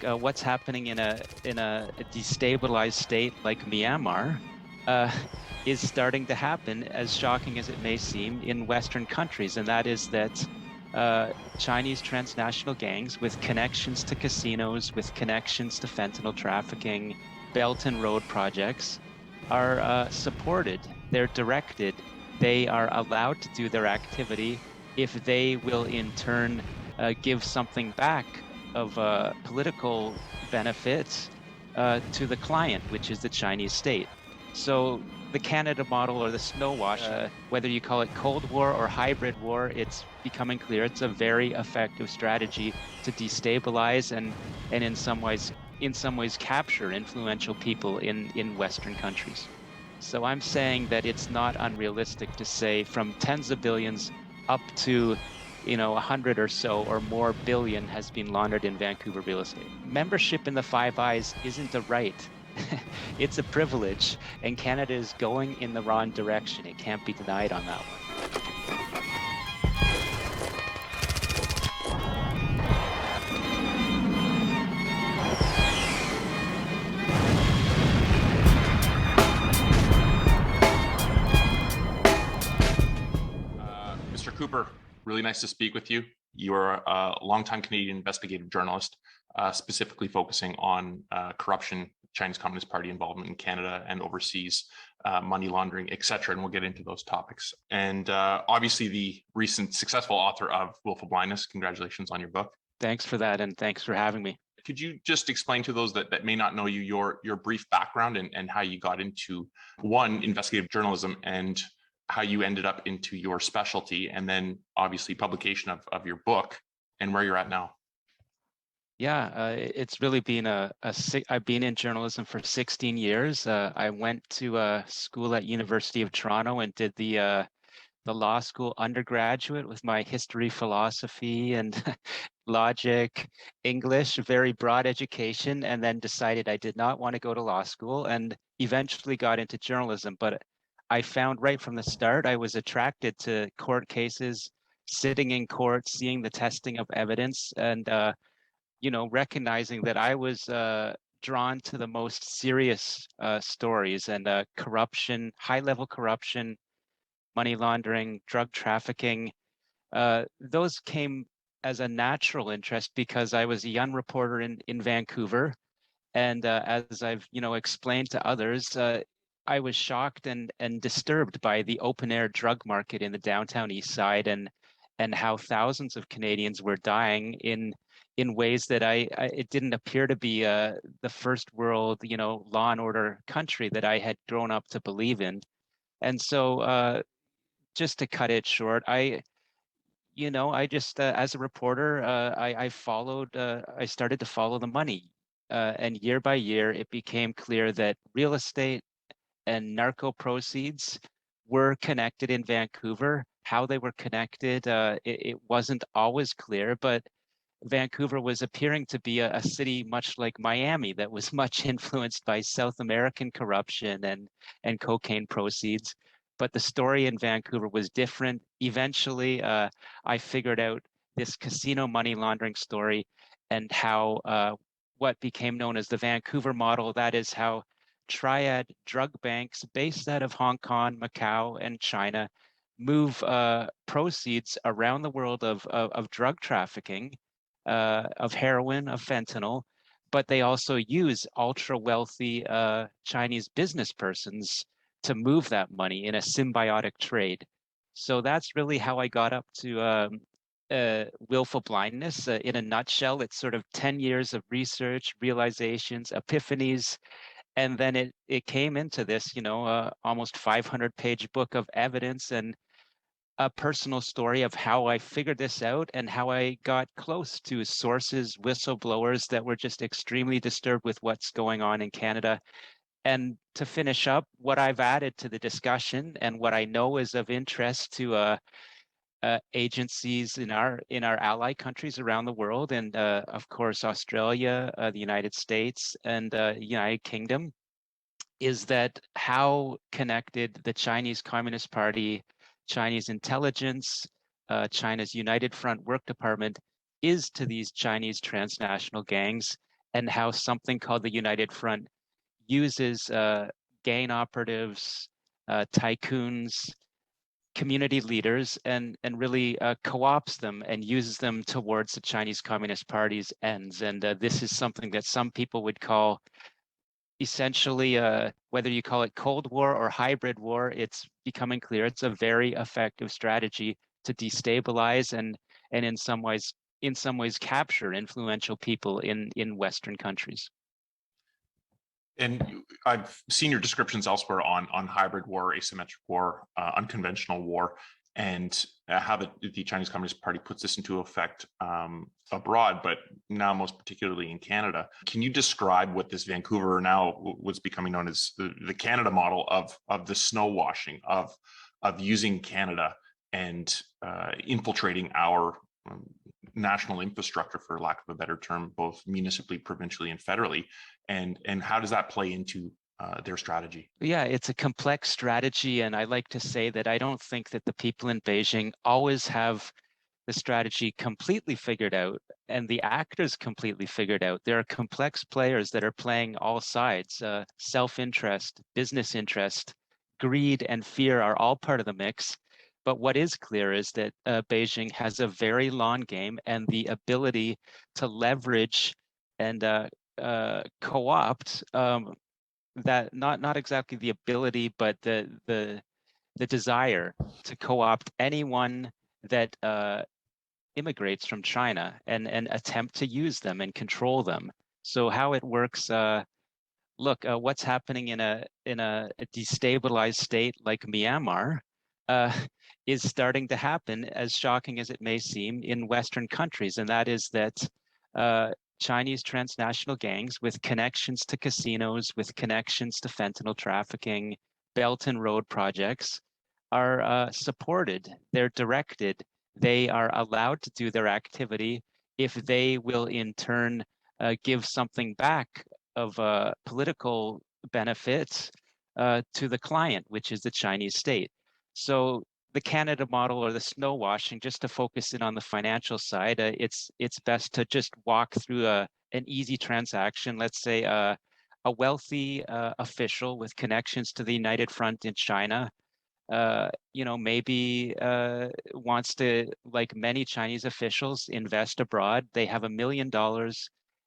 look, what's happening in a destabilized state like Myanmar uh, is starting to happen, as shocking as it may seem, in Western countries, and that is that Chinese transnational gangs with connections to casinos, with connections to fentanyl trafficking, Belt and Road projects are supported. They're directed. They are allowed to do their activity if they will in turn give something back of political benefit to the client, which is the Chinese state. So the Canada model or the snow wash, whether you call it Cold War or hybrid war, it's becoming clear it's a very effective strategy to destabilize and in some ways capture influential people in Western countries. So I'm saying that it's not unrealistic to say from tens of billions up to 100 or so or more billion has been laundered in Vancouver real estate. Membership in the Five Eyes isn't a right. It's a privilege, and Canada is going in the wrong direction. It can't be denied on that one. Mr. Cooper, really nice to speak with you. You are a longtime Canadian investigative journalist, specifically focusing on corruption, Chinese Communist Party involvement in Canada and overseas, money laundering, etc. And we'll get into those topics. And obviously the recent successful author of Wilful Blindness. Congratulations on your book. Thanks for that, and thanks for having me. Could you just explain to those that may not know you your brief background and how you got into, one, investigative journalism, and how you ended up into your specialty, and then obviously publication of your book and where you're at now? Yeah, it's really been I've been in journalism for 16 years. I went to school at University of Toronto and did the law school undergraduate with my history, philosophy, and logic, English, very broad education, and then decided I did not want to go to law school and eventually got into journalism. But I found right from the start I was attracted to court cases, sitting in court, seeing the testing of evidence, and recognizing that I was drawn to the most serious stories and corruption, high-level corruption, money laundering, drug trafficking. Those came as a natural interest because I was a young reporter in Vancouver. And as I've, explained to others, I was shocked and disturbed by the open air drug market in the downtown east side and how thousands of Canadians were dying in ways that it didn't appear to be the first world, law and order country that I had grown up to believe in. And so just to cut it short, I just, as a reporter, I started to follow the money. And year by year, it became clear that real estate and narco proceeds were connected in Vancouver. How they were connected, it wasn't always clear, but Vancouver was appearing to be a city much like Miami that was much influenced by South American corruption and cocaine proceeds. But the story in Vancouver was different. Eventually, I figured out this casino money laundering story and how what became known as the Vancouver model. That is how triad drug banks based out of Hong Kong, Macau, and China move proceeds around the world of drug trafficking, of heroin, of fentanyl, but they also use ultra wealthy Chinese business persons to move that money in a symbiotic trade. So that's really how I got up to Willful Blindness. In a nutshell, it's sort of 10 years of research, realizations, epiphanies, and then it came into this, almost 500-page book of evidence and a personal story of how I figured this out and how I got close to sources, whistleblowers that were just extremely disturbed with what's going on in Canada. And to finish up, what I've added to the discussion and what I know is of interest to agencies in our ally countries around the world, and of course Australia, the United States, and United Kingdom, is that how connected the Chinese Communist Party, Chinese intelligence, China's United Front Work Department is to these Chinese transnational gangs, and how something called the United Front uses gang operatives, tycoons, community leaders, and really co-ops them and uses them towards the Chinese Communist Party's ends. And this is something that some people would call essentially, whether you call it Cold War or hybrid war, it's becoming clear it's a very effective strategy to destabilize and in some ways capture influential people in Western countries. And I've seen your descriptions elsewhere on hybrid war, asymmetric war, unconventional war, and how the Chinese Communist Party puts this into effect abroad, but now most particularly in Canada. Can you describe what this Vancouver, now what's becoming known as the Canada model of the snow washing, of using Canada and infiltrating our national infrastructure, for lack of a better term, both municipally, provincially, and federally, and how does that play into their strategy? Yeah, it's a complex strategy, and I like to say that I don't think that the people in Beijing always have the strategy completely figured out and the actors completely figured out. There are complex players that are playing all sides. Self-interest, business interest, greed, and fear are all part of the mix. But what is clear is that Beijing has a very long game and the ability to leverage and co-opt that not exactly the ability, but the desire to co-opt anyone that immigrates from China and attempt to use them and control them. So how it works, look, what's happening in a destabilized state like Myanmar uh, is starting to happen, as shocking as it may seem, in Western countries, and that is that uh, Chinese transnational gangs with connections to casinos, with connections to fentanyl trafficking, Belt and Road projects are supported. They're directed. They are allowed to do their activity if they will in turn give something back of political benefits to the client, which is the Chinese state. So the Canada model or the snow washing, just to focus in on the financial side, it's best to just walk through an easy transaction. Let's say a wealthy official with connections to the United Front in China maybe wants to, like many Chinese officials, invest abroad. They have $1 million.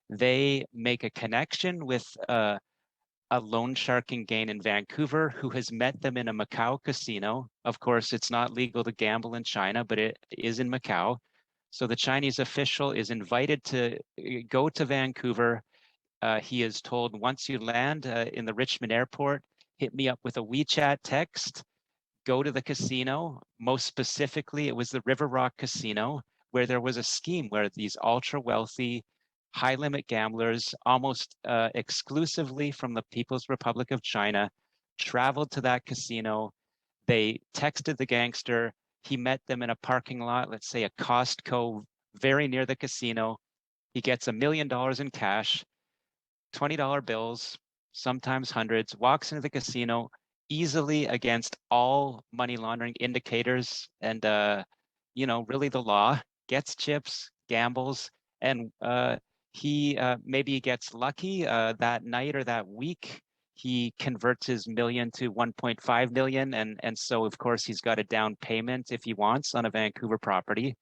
They make a connection with a loan sharking gang in Vancouver who has met them in a Macau casino. Of course, it's not legal to gamble in China, but it is in Macau. So the Chinese official is invited to go to Vancouver. He is told, once you land in the Richmond airport, hit me up with a WeChat text, go to the casino. Most specifically, it was the River Rock Casino, where there was a scheme where these ultra wealthy, high limit gamblers, almost exclusively from the People's Republic of China, traveled to that casino. They texted the gangster. He met them in a parking lot, let's say a Costco very near the casino. He gets $1 million in cash, $20 bills, sometimes hundreds, walks into the casino easily against all money laundering indicators and really the law, gets chips, gambles, and he maybe he gets lucky that night or that week. He converts his million to 1.5 million, and so of course he's got a down payment if he wants on a Vancouver property.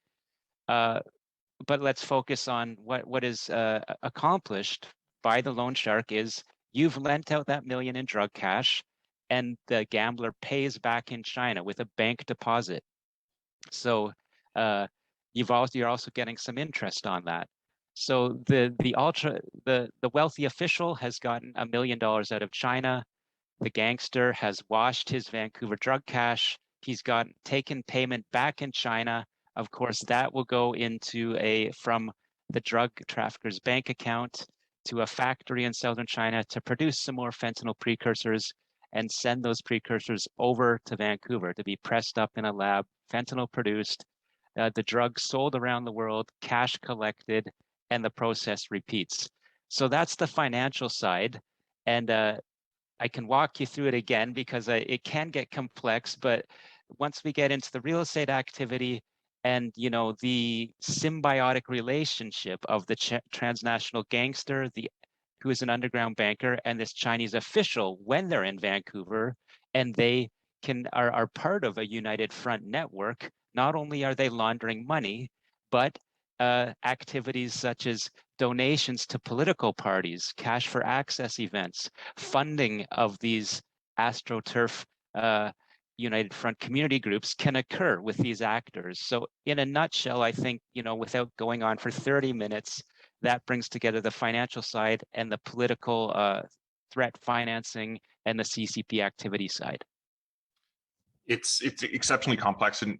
Uh, but let's focus on what is accomplished by the loan shark is you've lent out that million in drug cash, and the gambler pays back in China with a bank deposit. So uh, you're also getting some interest on that. So the wealthy official has gotten $1 million out of China. The gangster has washed his Vancouver drug cash. He's got taken payment back in China. Of course, that will go from the drug trafficker's bank account to a factory in southern China to produce some more fentanyl precursors and send those precursors over to Vancouver to be pressed up in a lab, fentanyl produced, the drug sold around the world, cash collected, and the process repeats. So that's the financial side. And I can walk you through it again because it can get complex, but once we get into the real estate activity and the symbiotic relationship of the transnational gangster, the who is an underground banker, and this Chinese official when they're in Vancouver, and they are part of a united front network. Not only are they laundering money, but activities such as donations to political parties, cash for access events, funding of these AstroTurf United Front community groups can occur with these actors. So in a nutshell, I think, without going on for 30 minutes, that brings together the financial side and the political threat financing and the CCP activity side. It's exceptionally complex, and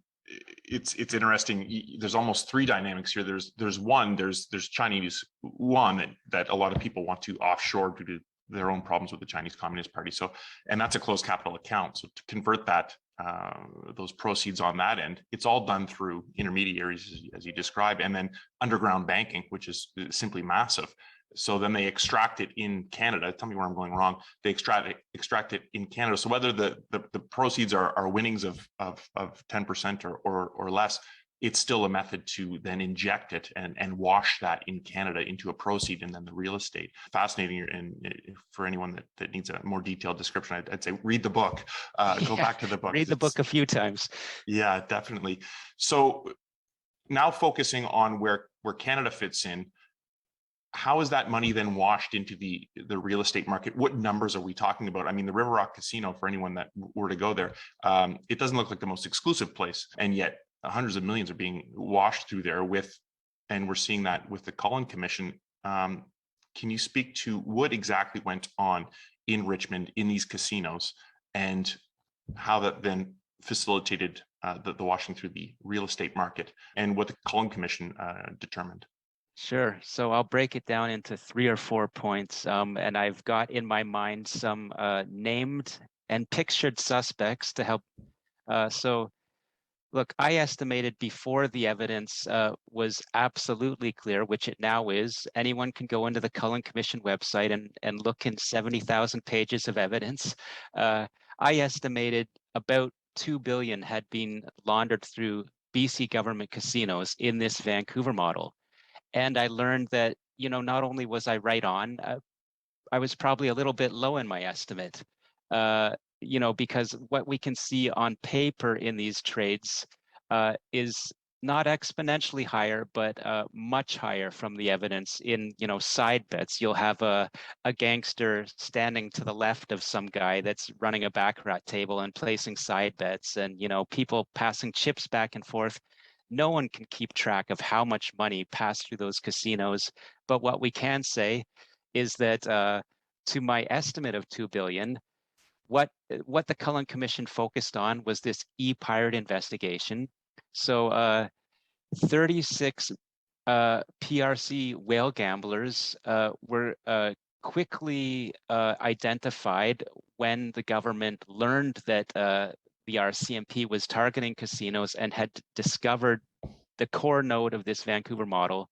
it's interesting. There's almost three dynamics here. There's Chinese yuan that a lot of people want to offshore due to their own problems with the Chinese Communist Party. So, and that's a closed capital account. So to convert that, those proceeds on that end, it's all done through intermediaries, as you described, and then underground banking, which is simply massive. So then they extract it in Canada. Tell me where I'm going wrong. They extract it in Canada. So whether the proceeds are winnings of 10% or less, it's still a method to then inject it and wash that in Canada into a proceed and then the real estate. Fascinating. And for anyone that needs a more detailed description, I'd say read the book. Go back to the book. Read the book a few times. Yeah, definitely. So now focusing on where Canada fits in, how is that money then washed into the real estate market? What numbers are we talking about? I mean, the River Rock Casino, for anyone that were to go there, it doesn't look like the most exclusive place, and yet hundreds of millions are being washed through there and we're seeing that with the Cullen Commission. Can you speak to what exactly went on in Richmond in these casinos and how that then facilitated the washing through the real estate market and what the Cullen Commission determined? Sure. So I'll break it down into 3 or 4 points. And I've got in my mind some named and pictured suspects to help. So look, I estimated before the evidence was absolutely clear, which it now is. Anyone can go into the Cullen Commission website and look in 70,000 pages of evidence. I estimated about 2 billion had been laundered through BC government casinos in this Vancouver model. And I learned that, not only was I right on, I was probably a little bit low in my estimate, because what we can see on paper in these trades is not exponentially higher, but much higher from the evidence in, side bets. You'll have a gangster standing to the left of some guy that's running a baccarat table and placing side bets, and, people passing chips back and forth. No one can keep track of how much money passed through those casinos. But what we can say is that to my estimate of 2 billion, what the Cullen Commission focused on was this e-pirate investigation. So 36 PRC whale gamblers were quickly identified when the government learned that the RCMP was targeting casinos and had discovered the core node of this Vancouver model.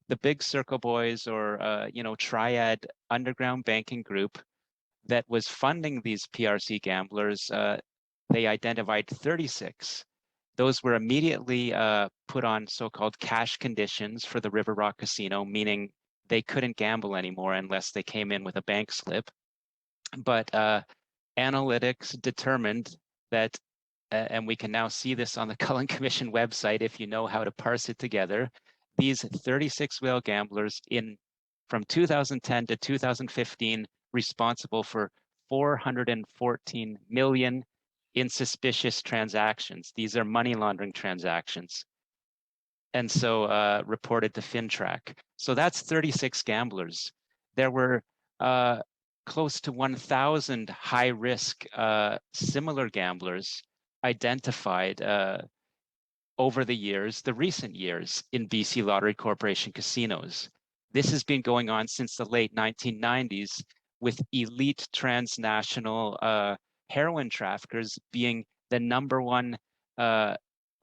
The Big Circle Boys, or Triad underground banking group that was funding these PRC gamblers, they identified 36. Those were immediately put on so-called cash conditions for the River Rock Casino, meaning they couldn't gamble anymore unless they came in with a bank slip. But analytics determined that, and we can now see this on the Cullen Commission website if you know how to parse it together, these 36 whale gamblers from 2010 to 2015 responsible for 414 million in suspicious transactions. These are money laundering transactions. And so reported to FinTrack. So that's 36 gamblers. There were close to 1,000 high-risk similar gamblers identified over the years, the recent years, in BC Lottery Corporation casinos. This has been going on since the late 1990s, with elite transnational heroin traffickers being the #1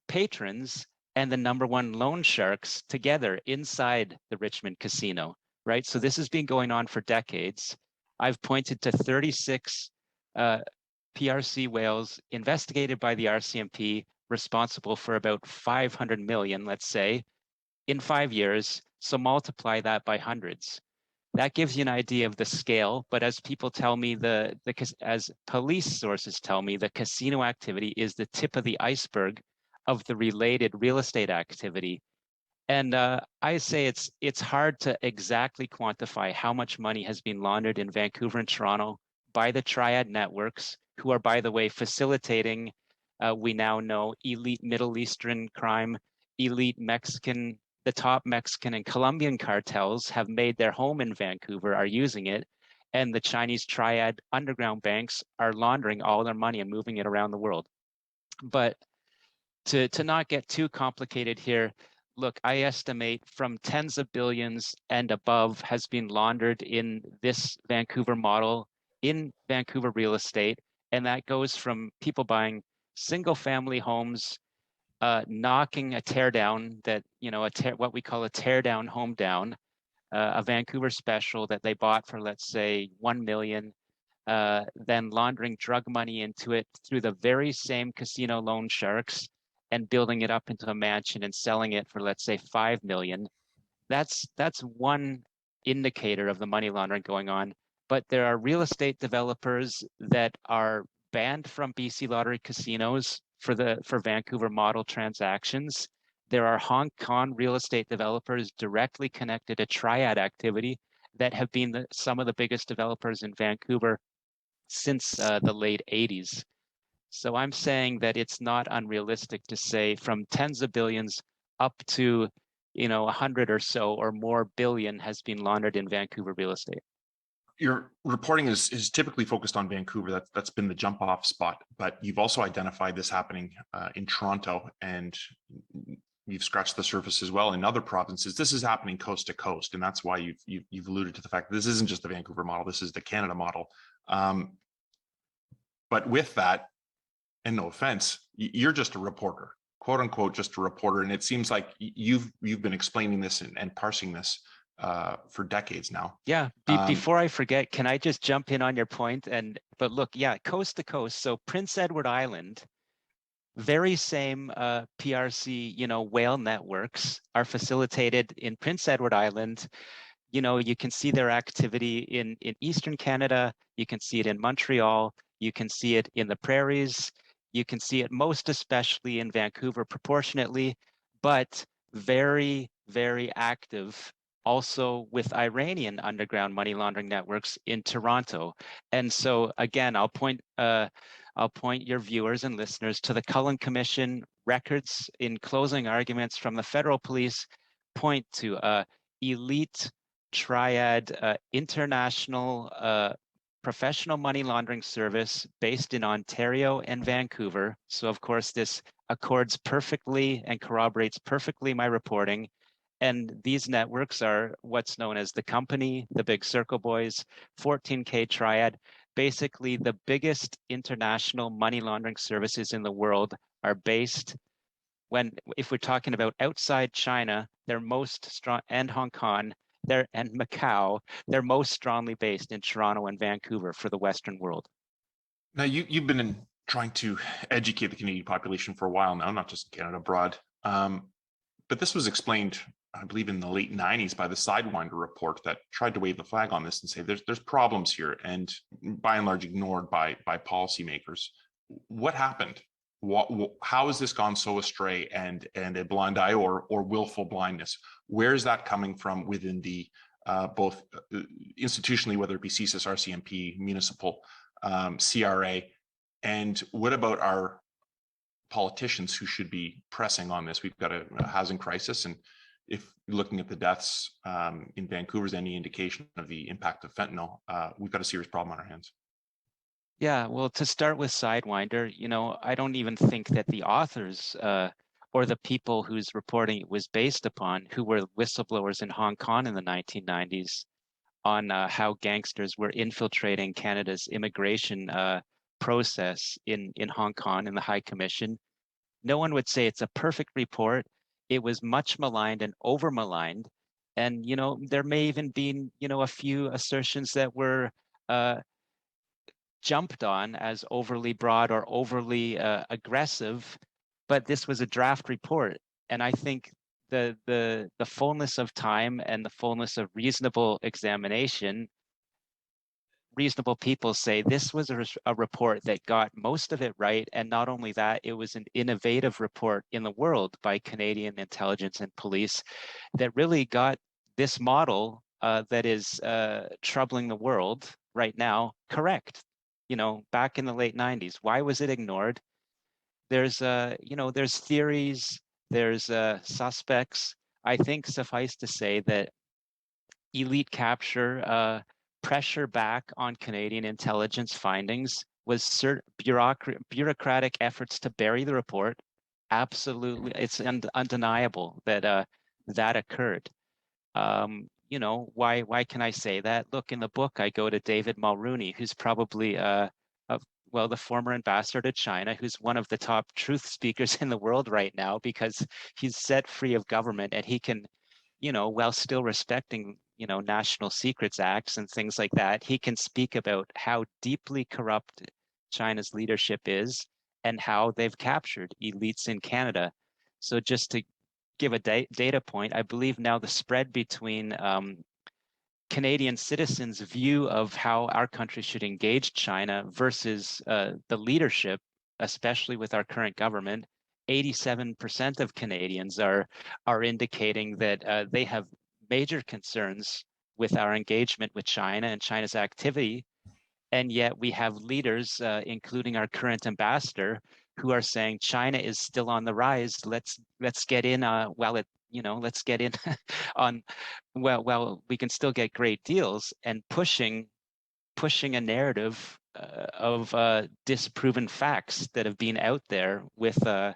patrons and the #1 loan sharks together inside the Richmond casino, right? So this has been going on for decades. I've pointed to 36 PRC whales investigated by the RCMP, responsible for about 500 million, let's say, in 5 years. So multiply that by hundreds. That gives you an idea of the scale. But as people tell me, as police sources tell me, the casino activity is the tip of the iceberg of the related real estate activity. And I say it's hard to exactly quantify how much money has been laundered in Vancouver and Toronto by the triad networks, who are, by the way, facilitating, we now know, elite Middle Eastern crime, elite Mexican, the top Mexican and Colombian cartels have made their home in Vancouver, are using it. And the Chinese triad underground banks are laundering all their money and moving it around the world. But to not get too complicated here, look, I estimate from tens of billions and above has been laundered in this Vancouver model in Vancouver real estate. And that goes from people buying single family homes, knocking a tear down that, what we call a tear down home down, a Vancouver special that they bought for, let's say, 1 million, then laundering drug money into it through the very same casino loan sharks and building it up into a mansion and selling it for, let's say, 5 million. That's one indicator of the money laundering going on. But there are real estate developers that are banned from BC Lottery casinos for Vancouver model transactions. There are Hong Kong real estate developers directly connected to triad activity that have been some of the biggest developers in Vancouver since the late 80s. So I'm saying that it's not unrealistic to say from tens of billions up to, 100 or so or more billion has been laundered in Vancouver real estate. Your reporting is typically focused on Vancouver. That's been the jump off spot, but you've also identified this happening in Toronto, and you've scratched the surface as well in other provinces. This is happening coast to coast, and that's why you've alluded to the fact that this isn't just the Vancouver model. This is the Canada model. But with that, and no offense, you're just a reporter, quote unquote, just a reporter. And it seems like you've been explaining this and parsing this for decades now. Yeah. Before I forget, can I just jump in on your point? But look, yeah, coast to coast. So Prince Edward Island, very same PRC, whale networks are facilitated in Prince Edward Island. You can see their activity in Eastern Canada. You can see it in Montreal. You can see it in the prairies. You can see it most especially in Vancouver proportionately, but very, very active also with Iranian underground money laundering networks in Toronto. And so again, I'll point your viewers and listeners to the Cullen Commission records in closing arguments from the federal police point to elite triad international professional money laundering service based in Ontario and Vancouver. So of course, this accords perfectly and corroborates perfectly my reporting. And these networks are what's known as the company, the Big Circle Boys, 14K Triad. Basically, the biggest international money laundering services in the world are based if we're talking about outside China, they're most strong, and Hong Kong, and Macau, they're most strongly based in Toronto and Vancouver for the Western world. Now, you've been trying to educate the Canadian population for a while now, not just in Canada, abroad. But this was explained, I believe, in the late 90s by the Sidewinder report that tried to wave the flag on this and say there's problems here, and by and large ignored by policymakers. What happened? How has this gone so astray and a blind eye or willful blindness? Where is that coming from within the both institutionally, whether it be CSIS, RCMP, municipal, CRA, and what about our politicians who should be pressing on this? We've got a housing crisis, and if looking at the deaths in Vancouver is any indication of the impact of fentanyl, we've got a serious problem on our hands. Yeah, well, to start with Sidewinder, I don't even think that the authors or the people whose reporting it was based upon, who were whistleblowers in Hong Kong in the 1990s, on how gangsters were infiltrating Canada's immigration process in Hong Kong in the High Commission. No one would say it's a perfect report. It was much maligned and over maligned. And, there may even been, a few assertions that were jumped on as overly broad or overly aggressive, but this was a draft report. And I think the fullness of time and the fullness of reasonable examination, reasonable people say this was a report that got most of it right. And not only that, it was an innovative report in the world by Canadian intelligence and police that really got this model that is troubling the world right now correct. You know, back in the late 90s, why was it ignored? There's there's theories, there's suspects. I think suffice to say that elite capture, pressure back on Canadian intelligence findings was bureaucratic efforts to bury the report. Absolutely, it's undeniable that that occurred. Why can I say that? Look, in the book, I go to David Mulrooney, who's probably the former ambassador to China, who's one of the top truth speakers in the world right now because he's set free of government and he can, while still respecting, national secrets acts and things like that, he can speak about how deeply corrupt China's leadership is and how they've captured elites in Canada. So just to give a data point, I believe now the spread between Canadian citizens' view of how our country should engage China versus the leadership, especially with our current government, 87% of Canadians are indicating that they have major concerns with our engagement with China and China's activity. And yet we have leaders, including our current ambassador, who are saying China is still on the rise. Let's get in while it, let's get in on well, we can still get great deals, and pushing a narrative of disproven facts that have been out there with a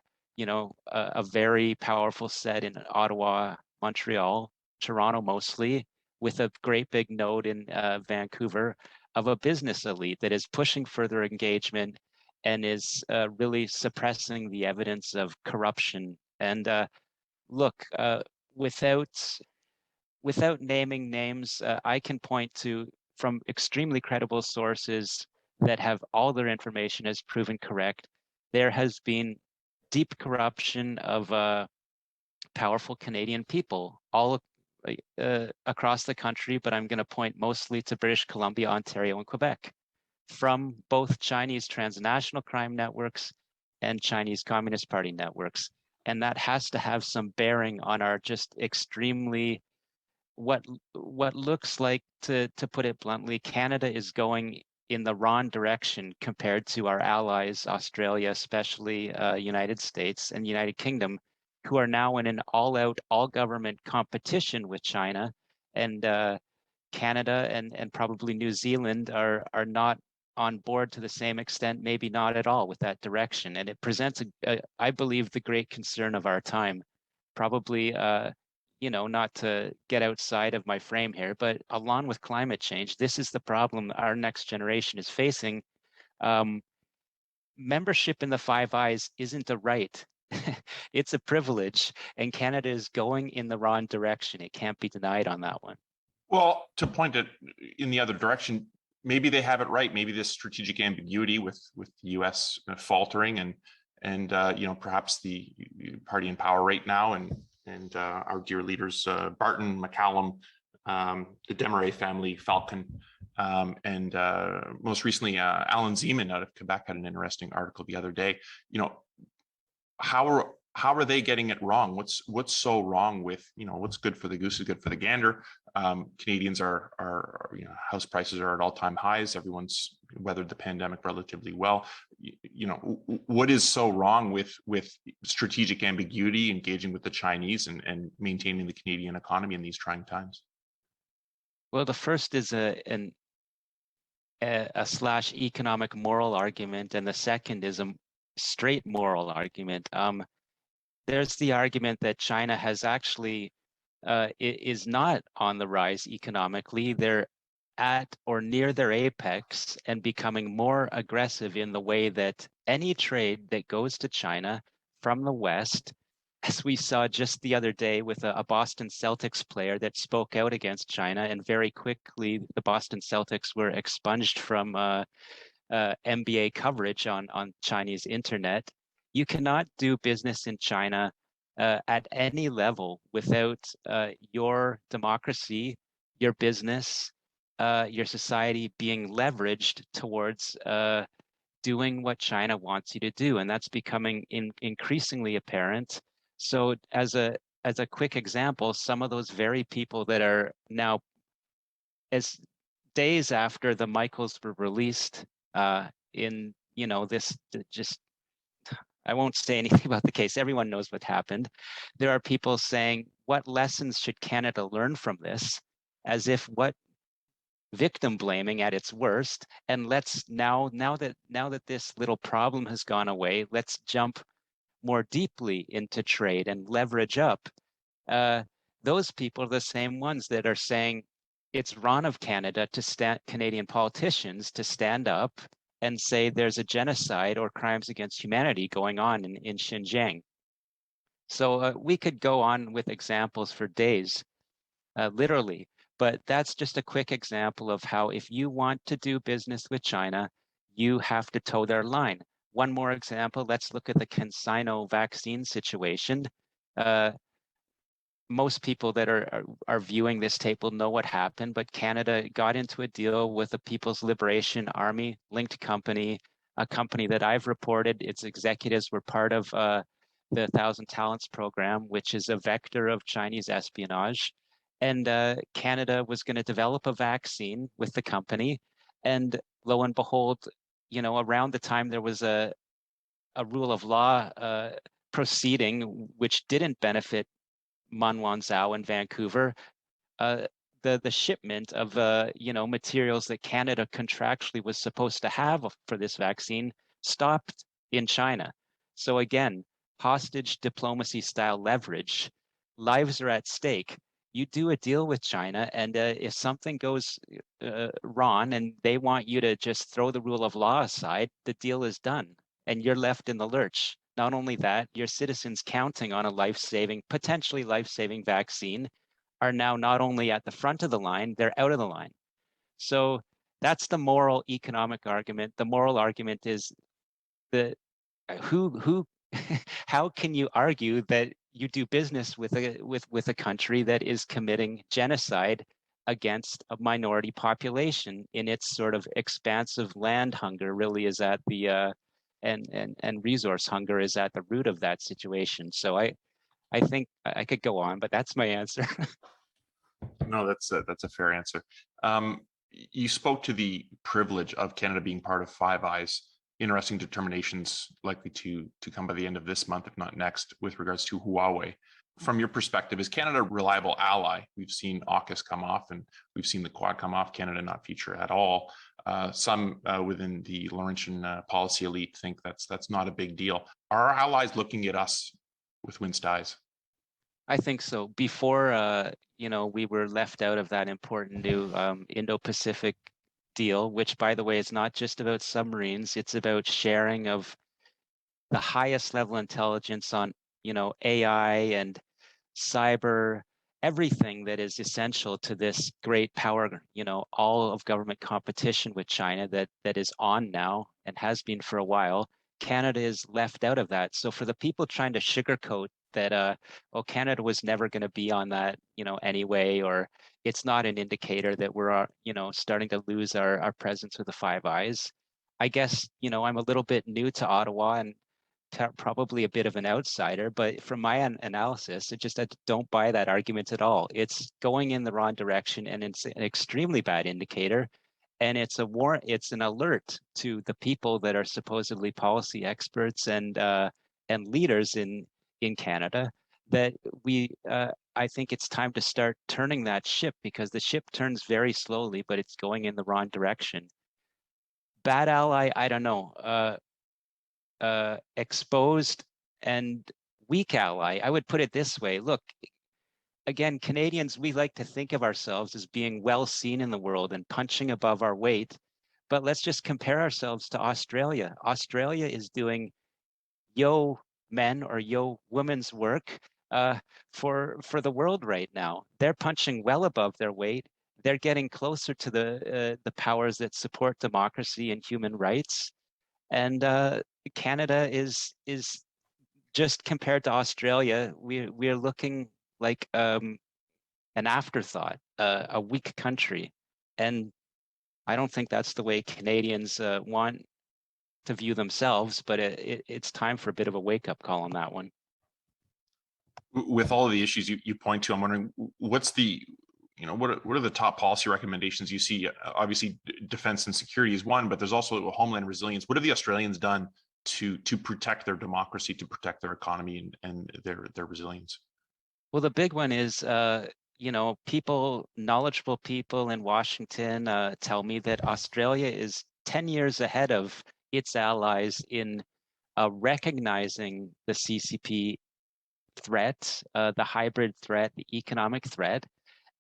very powerful set in Ottawa, Montreal, Toronto mostly, with a great big node in Vancouver of a business elite that is pushing further engagement and is really suppressing the evidence of corruption. And look, without naming names, I can point to from extremely credible sources that have all their information as proven correct. There has been deep corruption of powerful Canadian people all across the country, but I'm going to point mostly to British Columbia, Ontario, and Quebec, from both Chinese transnational crime networks and Chinese Communist Party networks. And that has to have some bearing on our just extremely what looks like, to put it bluntly, Canada is going in the wrong direction compared to our allies, Australia, especially United States and United Kingdom, who are now in an all-out, all-government competition with China, and Canada and probably New Zealand are not on board to the same extent, maybe not at all, with that direction. And it presents, I believe, the great concern of our time. Probably not to get outside of my frame here, but along with climate change, this is the problem our next generation is facing. Membership in the Five Eyes isn't a right. It's a privilege, and Canada is going in the wrong direction. It can't be denied on that one. Well, to point it in the other direction, maybe they have it right. Maybe this strategic ambiguity with the U.S. faltering and perhaps the party in power right now and our dear leaders, Barton, McCallum, the Desmarais family, Falcon, and most recently, Alan Zeman out of Quebec had an interesting article the other day. How are they getting it wrong? What's so wrong with, what's good for the goose is good for the gander? Canadians are house prices are at all-time highs. Everyone's weathered the pandemic relatively well. What is so wrong with strategic ambiguity, engaging with the Chinese and maintaining the Canadian economy in these trying times? Well, the first is a slash economic moral argument, and the second is a straight moral argument. There's the argument that China has actually is not on the rise economically. They're at or near their apex and becoming more aggressive in the way that any trade that goes to China from the West, as we saw just the other day with a Boston Celtics player that spoke out against China, and very quickly the Boston Celtics were expunged from NBA coverage on Chinese internet. You cannot do business in China at any level without your democracy, your business, your society being leveraged towards doing what China wants you to do, and that's becoming increasingly apparent. So, as a quick example, some of those very people that are now, as days after the Michaels were released, in this just I won't say anything about the case. Everyone knows what happened. There are people saying, what lessons should Canada learn from this? As if what victim blaming at its worst. And let's now that this little problem has gone away, let's jump more deeply into trade and leverage up. Uh, those people are the same ones that are saying it's wrong of Canadian politicians to stand up and say there's a genocide or crimes against humanity going on in Xinjiang. So we could go on with examples for days, literally, but that's just a quick example of how if you want to do business with China, you have to toe their line. One more example, let's look at the CanSino vaccine situation. Uh, Most people that are viewing this tape will know what happened, but Canada got into a deal with the People's Liberation Army linked company, a company that I've reported its executives were part of the Thousand Talents program, which is a vector of Chinese espionage. And Canada was going to develop a vaccine with the company. And lo and behold, around the time there was a rule of law proceeding, which didn't benefit Man Wanzhou in Vancouver, uh, the shipment of materials that Canada contractually was supposed to have for this vaccine stopped in China. So again, hostage diplomacy style leverage, lives are at stake. You do a deal with China, and if something goes wrong and they want you to just throw the rule of law aside, the deal is done and you're left in the lurch. Not only that, your citizens counting on a potentially life-saving vaccine are now not only at the front of the line, they're out of the line. So that's the moral economic argument. The moral argument is the who how can you argue that you do business with a country that is committing genocide against a minority population in its sort of expansive land hunger really is at the and resource hunger is at the root of that situation. So I think I could go on, but that's my answer. No, that's a fair answer. You spoke to the privilege of Canada being part of Five Eyes. Interesting determinations likely to come by the end of this month, if not next, with regards to Huawei. From your perspective, is Canada a reliable ally? We've seen AUKUS come off, and we've seen the Quad come off. Canada not feature at all. Some within the Laurentian policy elite think that's not a big deal. Are our allies looking at us with winced eyes? I think so. Before, we were left out of that important new Indo-Pacific deal, which, by the way, is not just about submarines. It's about sharing of the highest level intelligence on, AI and cyber, everything that is essential to this great power, all of government competition with China that is on now and has been for a while. Canada is left out of that. So for the people trying to sugarcoat that, Canada was never going to be on that, anyway, or it's not an indicator that we're, starting to lose our presence with the Five Eyes. I guess, I'm a little bit new to Ottawa and probably a bit of an outsider, but from my analysis, I don't buy that argument at all. It's going in the wrong direction, and it's an extremely bad indicator. And it's an alert to the people that are supposedly policy experts and leaders in Canada that I think it's time to start turning that ship, because the ship turns very slowly, but it's going in the wrong direction. Bad ally, I don't know. Exposed and weak ally. I would put it this way. Look, again, Canadians, we like to think of ourselves as being well seen in the world and punching above our weight. But let's just compare ourselves to Australia. Australia is doing yo men or yo women's work for the world right now. They're punching well above their weight. They're getting closer to the powers that support democracy and human rights. And Canada is just compared to Australia, we're looking like an afterthought, a weak country. And I don't think that's the way Canadians want to view themselves, but it's time for a bit of a wake-up call on that one. With all of the issues you point to, I'm wondering what's the, what are the top policy recommendations you see? Obviously, defense and security is one, but there's also homeland resilience. What have the Australians done to protect their democracy, to protect their economy and their resilience? Well, the big one is, knowledgeable people in Washington tell me that Australia is 10 years ahead of its allies in recognizing the CCP threat, the hybrid threat, the economic threat,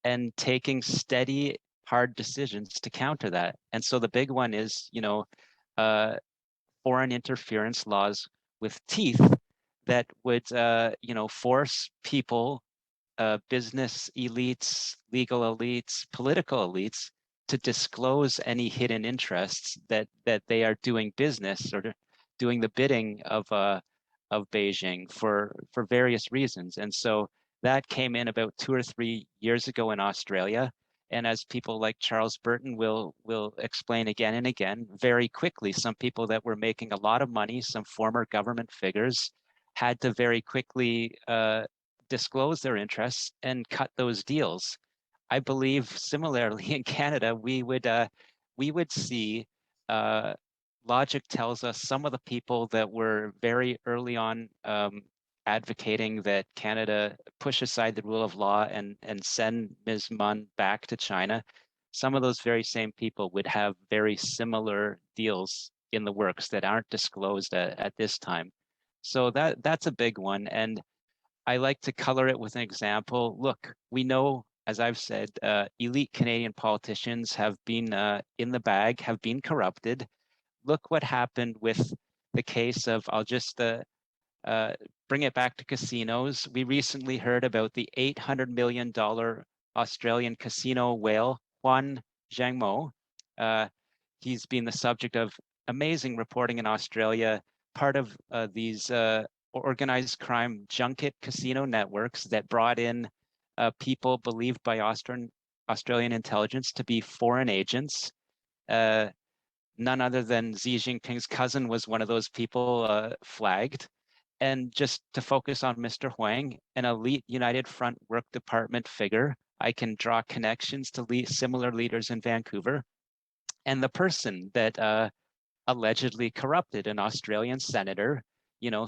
and taking steady, hard decisions to counter that. And so the big one is, uh, foreign interference laws with teeth that would, force people, business elites, legal elites, political elites to disclose any hidden interests that they are doing business or doing the bidding of Beijing for various reasons. And so that came in about 2 or 3 years ago in Australia. And as people like Charles Burton will explain again and again, very quickly, some people that were making a lot of money, some former government figures, had to very quickly disclose their interests and cut those deals. I believe similarly in Canada, we would see uh, logic tells us some of the people that were very early on advocating that Canada push aside the rule of law and send Ms. Mun back to China. Some of those very same people would have very similar deals in the works that aren't disclosed at this time. So that's a big one. And I like to color it with an example. Look, we know, as I've said, elite Canadian politicians have been in the bag, have been corrupted. Look what happened with the case of, I'll just uh, bring it back to casinos. We recently heard about the $800 million Australian casino whale, Juan Zhangmo. Uh, he's been the subject of amazing reporting in Australia, part of these organized crime junket casino networks that brought in people believed by Australian intelligence to be foreign agents. Uh, None other than Xi Jinping's cousin was one of those people flagged. And just to focus on Mr. Huang, an elite United Front Work Department figure, I can draw connections to similar leaders in Vancouver. And the person that allegedly corrupted an Australian senator,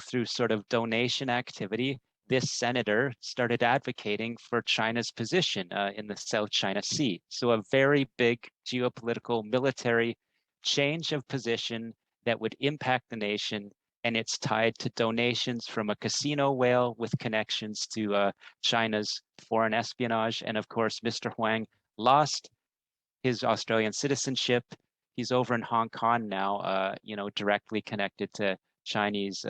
through sort of donation activity. This senator started advocating for China's position in the South China Sea. So a very big geopolitical military change of position that would impact the nation. And it's tied to donations from a casino whale with connections to China's foreign espionage. And of course, Mr. Huang lost his Australian citizenship. He's over in Hong Kong now, directly connected to Chinese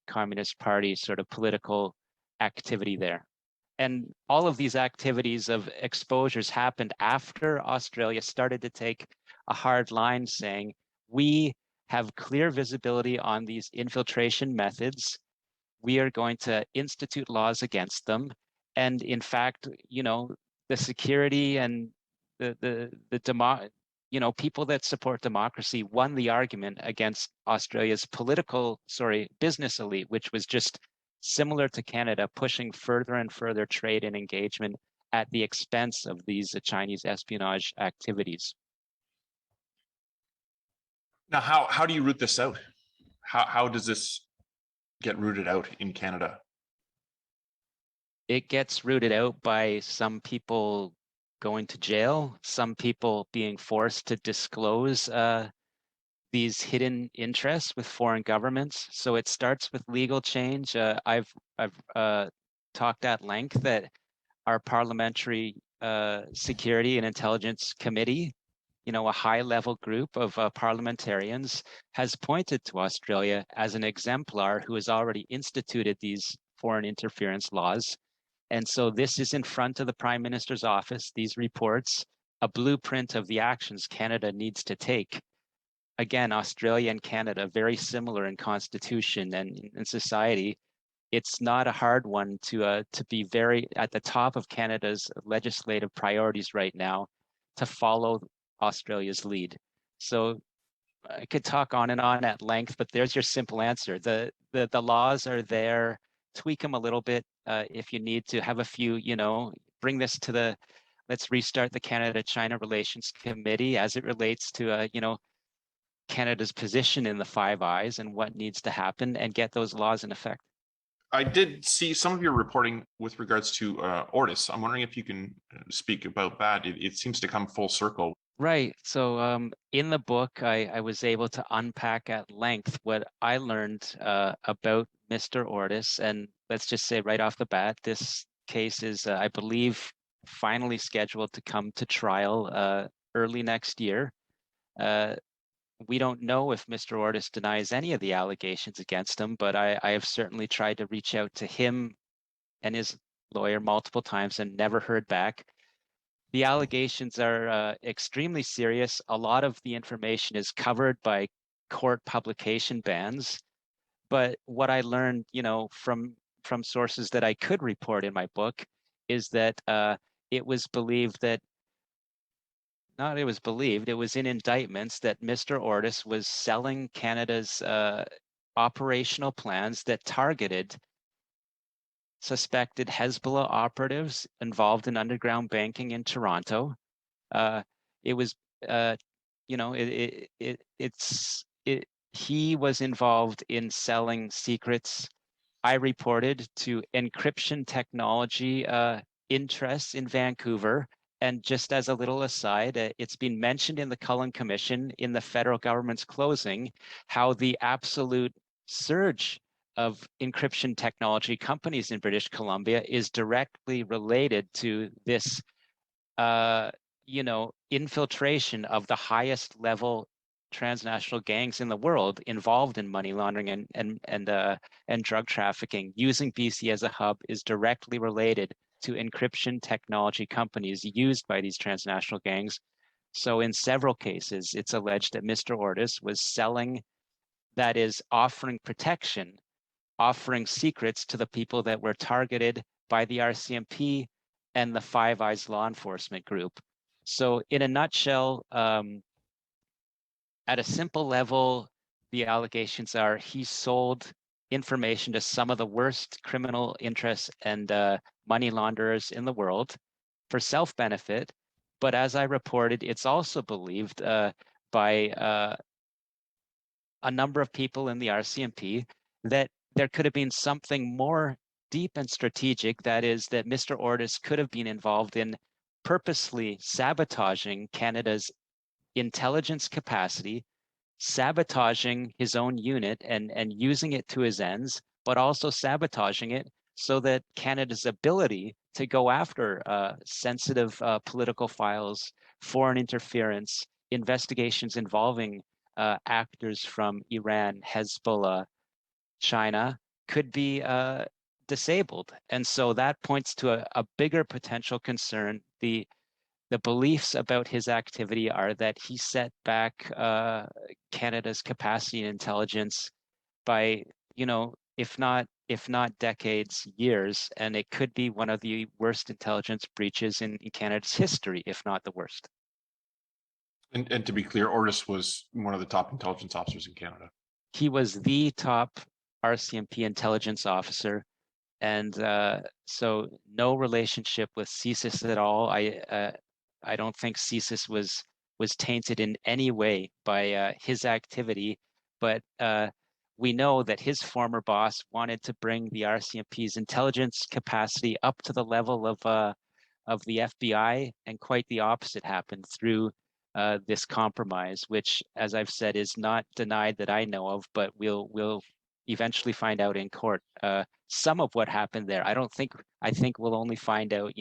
Communist Party sort of political activity there. And all of these activities of exposures happened after Australia started to take a hard line saying, we have clear visibility on these infiltration methods. We are going to institute laws against them. And in fact, the security and the people that support democracy won the argument against Australia's business elite, which was just similar to Canada, pushing further and further trade and engagement at the expense of these Chinese espionage activities. Now, how do you root this out? How does this get rooted out in Canada? It gets rooted out by some people going to jail, some people being forced to disclose these hidden interests with foreign governments. So it starts with legal change. I've talked at length that our parliamentary security and intelligence committee, a high level group of parliamentarians, has pointed to Australia as an exemplar who has already instituted these foreign interference laws. And so this is in front of the Prime Minister's office, these reports, a blueprint of the actions Canada needs to take. Again, Australia and Canada, very similar in constitution and in society, it's not a hard one to be very at the top of Canada's legislative priorities right now to follow Australia's lead. So I could talk on and on at length, but there's your simple answer. The laws are there. Tweak them a little bit if you need to. Have a few, bring this to the. Let's restart the Canada-China Relations Committee as it relates to, Canada's position in the Five Eyes and what needs to happen, and get those laws in effect. I did see some of your reporting with regards to Ortis. I'm wondering if you can speak about that. It seems to come full circle. Right. So in the book, I was able to unpack at length what I learned about Mr. Ortis. And let's just say right off the bat, this case is, I believe, finally scheduled to come to trial early next year. Uh, we don't know if Mr. Ortis denies any of the allegations against him, but I have certainly tried to reach out to him and his lawyer multiple times and never heard back. The allegations are extremely serious. A lot of the information is covered by court publication bans. But what I learned, from sources that I could report in my book, is that it was believed that not it was believed, it was in indictments that Mr. Ortis was selling Canada's operational plans that targeted suspected Hezbollah operatives involved in underground banking in Toronto. It was, uh, he was involved in selling secrets. I reported to encryption technology interests in Vancouver. And just as a little aside, it's been mentioned in the Cullen Commission in the federal government's closing how the absolute surge of encryption technology companies in British Columbia is directly related to this uh, infiltration of the highest level transnational gangs in the world involved in money laundering and drug trafficking. Using BC as a hub is directly related to encryption technology companies used by these transnational gangs. So in several cases, it's alleged that Mr. Ortis was selling, that is, offering protection, offering secrets to the people that were targeted by the RCMP and the Five Eyes law enforcement group. So in a nutshell, at a simple level, the allegations are he sold information to some of the worst criminal interests and money launderers in the world for self-benefit. But as I reported, it's also believed by a number of people in the RCMP that there could have been something more deep and strategic. That is, that Mr. Ortis could have been involved in purposely sabotaging Canada's intelligence capacity, sabotaging his own unit and using it to his ends, but also sabotaging it so that Canada's ability to go after sensitive political files, foreign interference, investigations involving actors from Iran, Hezbollah, China could be disabled. And so that points to a bigger potential concern. The beliefs about his activity are that he set back Canada's capacity and intelligence by, if not decades, years, and it could be one of the worst intelligence breaches in Canada's history, if not the worst. And to be clear, Ortis was one of the top intelligence officers in Canada. He was the top RCMP intelligence officer, and so no relationship with CSIS at all. I don't think CSIS was tainted in any way by his activity, but we know that his former boss wanted to bring the RCMP's intelligence capacity up to the level of the FBI, and quite the opposite happened through this compromise, which, as I've said, is not denied that I know of, but we'll eventually find out in court some of what happened there. I think we'll only find out,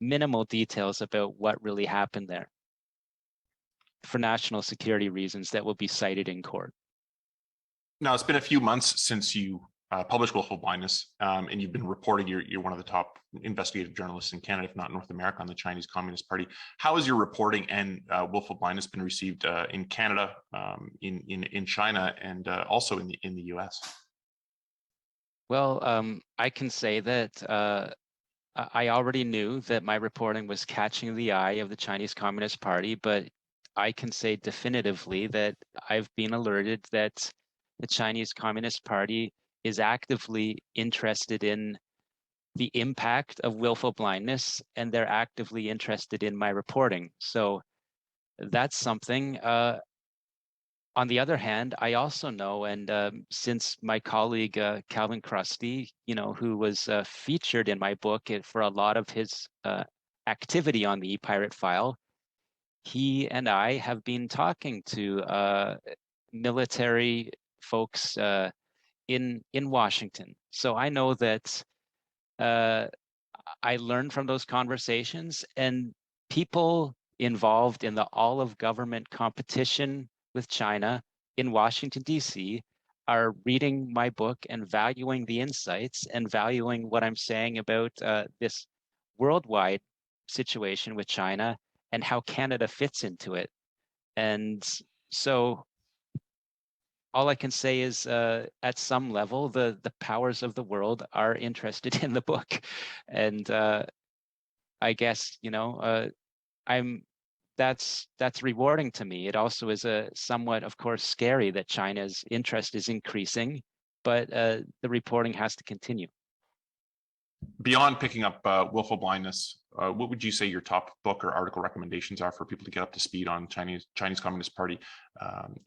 minimal details about what really happened there for national security reasons that will be cited in court. Now, it's been a few months since you published Wilful Blindness, and you've been reporting. You're one of the top investigative journalists in Canada, if not North America, on the Chinese Communist Party. How has your reporting and Wilful Blindness been received in Canada, in China, and also in the US? Well, I can say that I already knew that my reporting was catching the eye of the Chinese Communist Party, but I can say definitively that I've been alerted that the Chinese Communist Party is actively interested in the impact of willful blindness, and they're actively interested in my reporting. So that's something. On the other hand, I also know, and since my colleague Calvin Krusty, who was featured in my book for a lot of his activity on the e-pirate file, he and I have been talking to military folks in Washington. So I know that uh, I learned from those conversations, and people involved in the all of government competition with China in Washington, D.C., are reading my book and valuing the insights and valuing what I'm saying about this worldwide situation with China and how Canada fits into it. And so all I can say is at some level, the powers of the world are interested in the book. And I guess, I'm that's rewarding to me. It also is a somewhat, of course, scary that China's interest is increasing, but the reporting has to continue. Beyond picking up willful blindness, what would you say your top book or article recommendations are for people to get up to speed on Chinese Communist Party,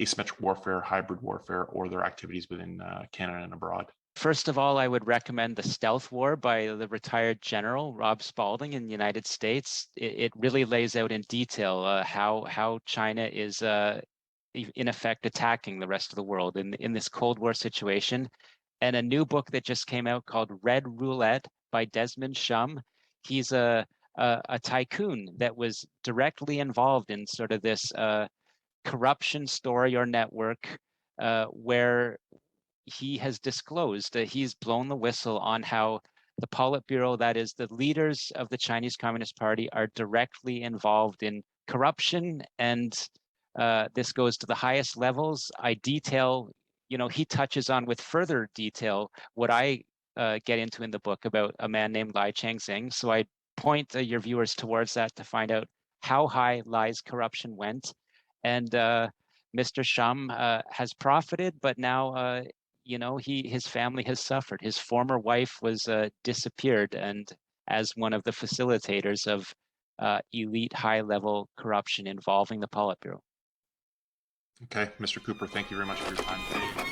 asymmetric warfare, hybrid warfare, or their activities within Canada and abroad? First of all, I would recommend The Stealth War by the retired general Rob Spalding in the United States. It really lays out in detail how China is in effect attacking the rest of the world in this Cold War situation. And a new book that just came out called Red Roulette by Desmond Shum. He's a tycoon that was directly involved in sort of this corruption story or network where he has disclosed that he's blown the whistle on how the Politburo, that is, the leaders of the Chinese Communist Party, are directly involved in corruption. And this goes to the highest levels. I detail, he touches on with further detail what I get into in the book about a man named Lai Changxing. So I point your viewers towards that to find out how high Lai's corruption went. And Mr. Shum has profited, but now his family has suffered. His former wife was disappeared, and as one of the facilitators of elite high-level corruption involving the Politburo. Okay, Mr. Cooper, thank you very much for your time today.